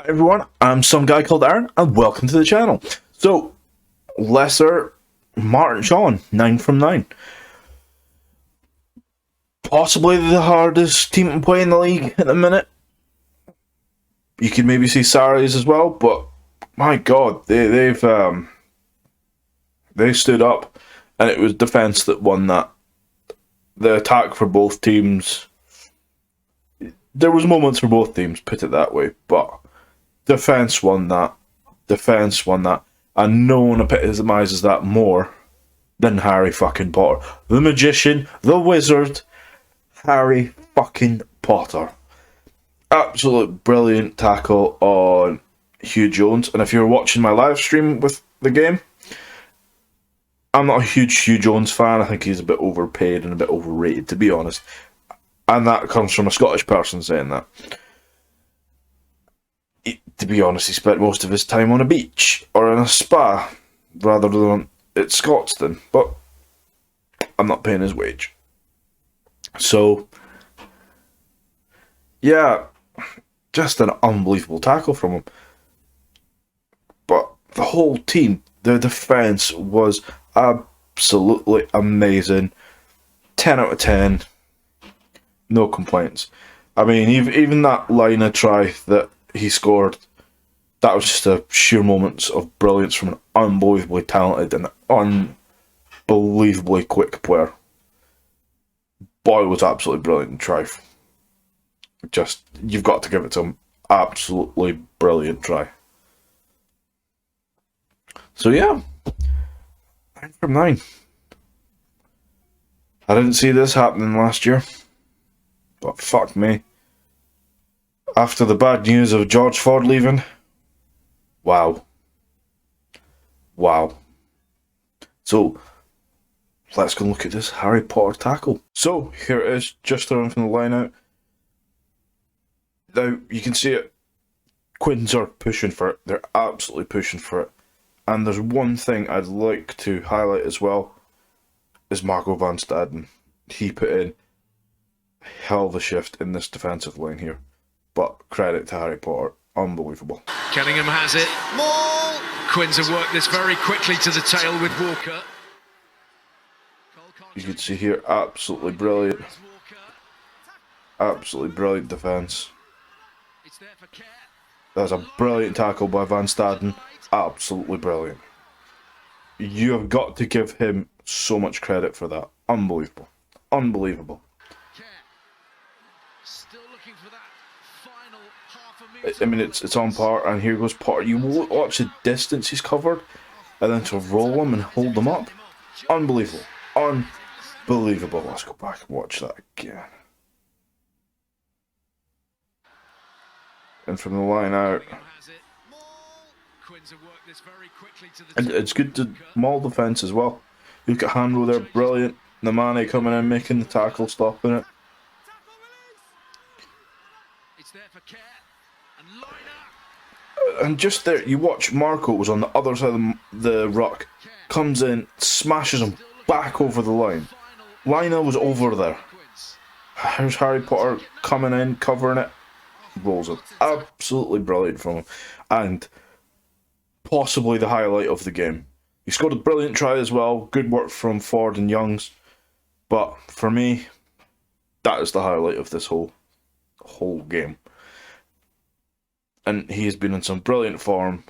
Everyone, I'm some guy called Aaron, and welcome to the channel. So, Leicester, Martin Sean, 9 from 9. Possibly the hardest team to play in the league at the minute. You could maybe see Sarri's as well, but my God, they stood up, and it was defense that won that. The attack for both teams, there was moments for both teams, put it that way, but defense won that. Defense won that. And no one epitomizes that more than Harry fucking Potter. The magician, the wizard, Harry fucking Potter. Absolute brilliant tackle on Hugh Jones. And if you're watching my live stream with the game, I'm not a huge Hugh Jones fan. I think he's a bit overpaid and a bit overrated, to be honest. And that comes from a Scottish person saying that. To be honest, he spent most of his time on a beach or in a spa rather than at Scotstoun, but I'm not paying his wage. So, yeah, just an unbelievable tackle from him. But the whole team, the defence was absolutely amazing. 10 out of 10. No complaints. I mean, even that line of try that he scored, that was just a sheer moments of brilliance from an unbelievably talented and unbelievably quick player. Boy, was absolutely brilliant try. Just, you've got to give it to him. Absolutely brilliant try. So yeah, 9 from 9. I didn't see this happening last year, but fuck me. After the bad news of George Ford leaving, wow. Wow. So, let's go look at this Harry Potter tackle. So, here it is, just throwing from the line out. Now, you can see it. Quins are pushing for it. They're absolutely pushing for it. And there's one thing I'd like to highlight as well, is Marco van Staden. He put in a hell of a shift in this defensive line here. But credit to Harry Potter. Unbelievable. Kenningham has it. Maul! Quins have worked this very quickly to the tail with Walker. You can see here, absolutely brilliant. Absolutely brilliant defence. That's a brilliant tackle by Van Staden. Absolutely brilliant. You have got to give him so much credit for that. Unbelievable. Unbelievable. I mean, it's on par, and here goes Potter. You watch the distance he's covered, and then to roll him and hold them up. Unbelievable. Unbelievable. Let's go back and watch that again. And from the line out. And it's good to maul defence as well. Look at Handel there, brilliant. The Mane coming in, making the tackle, stopping it. And just there, you watch Marco was on the other side of the ruck, comes in, smashes him back over the line. Lina was over there. Here's Harry Potter coming in, covering it, rolls it. Absolutely brilliant from him. And possibly the highlight of the game. He scored a brilliant try as well. Good work from Ford and Youngs. But for me, that is the highlight of this whole game. And he has been in some brilliant form,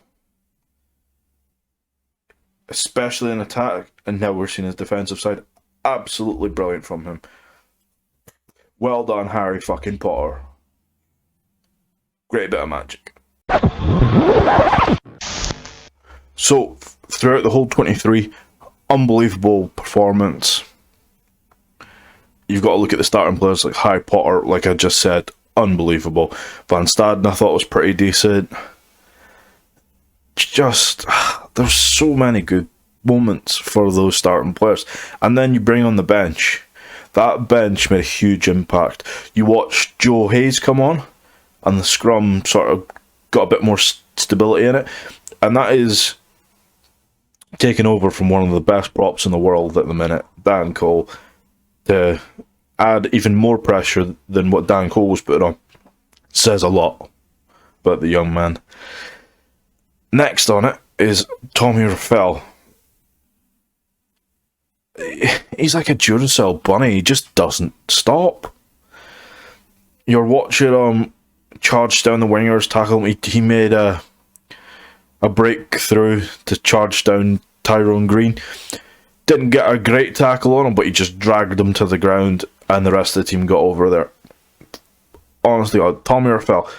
especially in attack, and now we're seeing his defensive side. Absolutely brilliant from him. Well done, Harry fucking Potter. Great bit of magic. So, throughout the whole 23, unbelievable performance. You've got to look at the starting players like Harry Potter, like I just said. Unbelievable. Van Staden I thought was pretty decent. Just, there's so many good moments for those starting players. And then you bring on the bench. That bench made a huge impact. You watch Joe Hayes come on, and the scrum sort of got a bit more stability in it. And that is taken over from one of the best props in the world at the minute, Dan Cole, to add even more pressure than what Dan Cole was putting on. Says a lot about the young man. Next on it is Tommy Rafell. He's like a Duracell bunny. He just doesn't stop. You're watching him charge down the wingers, tackle him. He made a breakthrough to charge down Tyrone Green. Didn't get a great tackle on him, but he just dragged him to the ground, and the rest of the team got over there. Honestly, Tommy Rafell,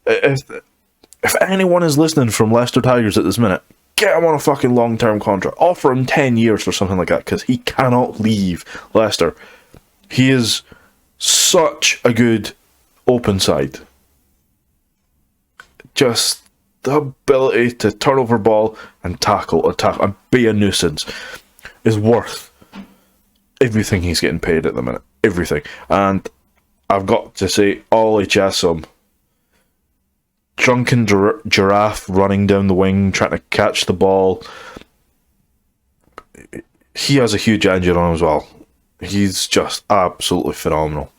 if anyone is listening from Leicester Tigers at this minute, get him on a fucking long-term contract. Offer him 10 years for something like that, because he cannot leave Leicester. He is such a good open side. Just the ability to turn over ball and tackle, attack, and be a nuisance is worth everything he's getting paid at the minute. Everything. And I've got to say, Ollie Chesham, drunken giraffe running down the wing, trying to catch the ball. He has a huge engine on him as well. He's just absolutely phenomenal.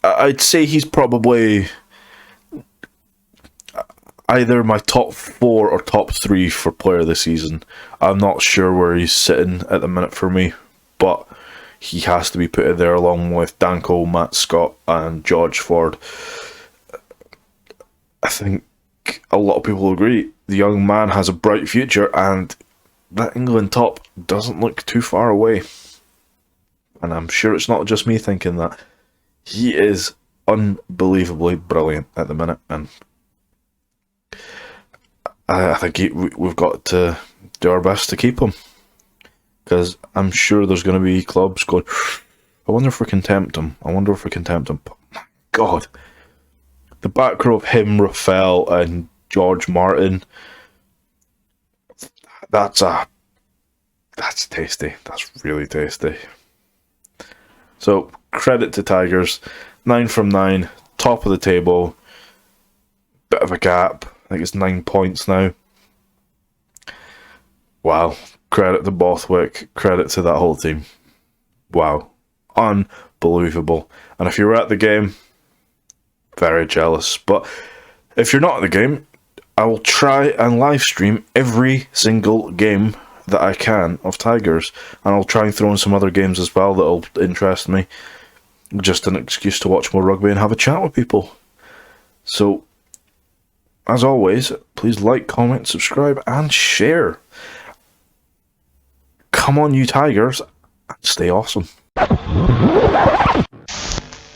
I'd say he's probably either my top 4 or top 3 for player of the season. I'm not sure where he's sitting at the minute for me, but he has to be put in there along with Danko, Matt Scott, and George Ford. I think a lot of people agree the young man has a bright future, and that England top doesn't look too far away. And I'm sure it's not just me thinking that. He is unbelievably brilliant at the minute, and I think we've got to do our best to keep him, because I'm sure there's going to be clubs going, I wonder if we can tempt him. I wonder if we can tempt him. But my God, the back row of him, Rafell, and George Martin, that's tasty. That's really tasty. So, credit to Tigers. 9 from 9, top of the table. Bit of a gap. I think it's 9 points now. Wow. Credit to Bothwick. Credit to that whole team. Wow. Unbelievable. And if you were at the game, very jealous. But if you're not at the game, I will try and live stream every single game that I can of Tigers, and I'll try and throw in some other games as well that'll interest me. Just an excuse to watch more rugby and have a chat with people. So, as always, please like, comment, subscribe, and share. Come on, you Tigers, and stay awesome.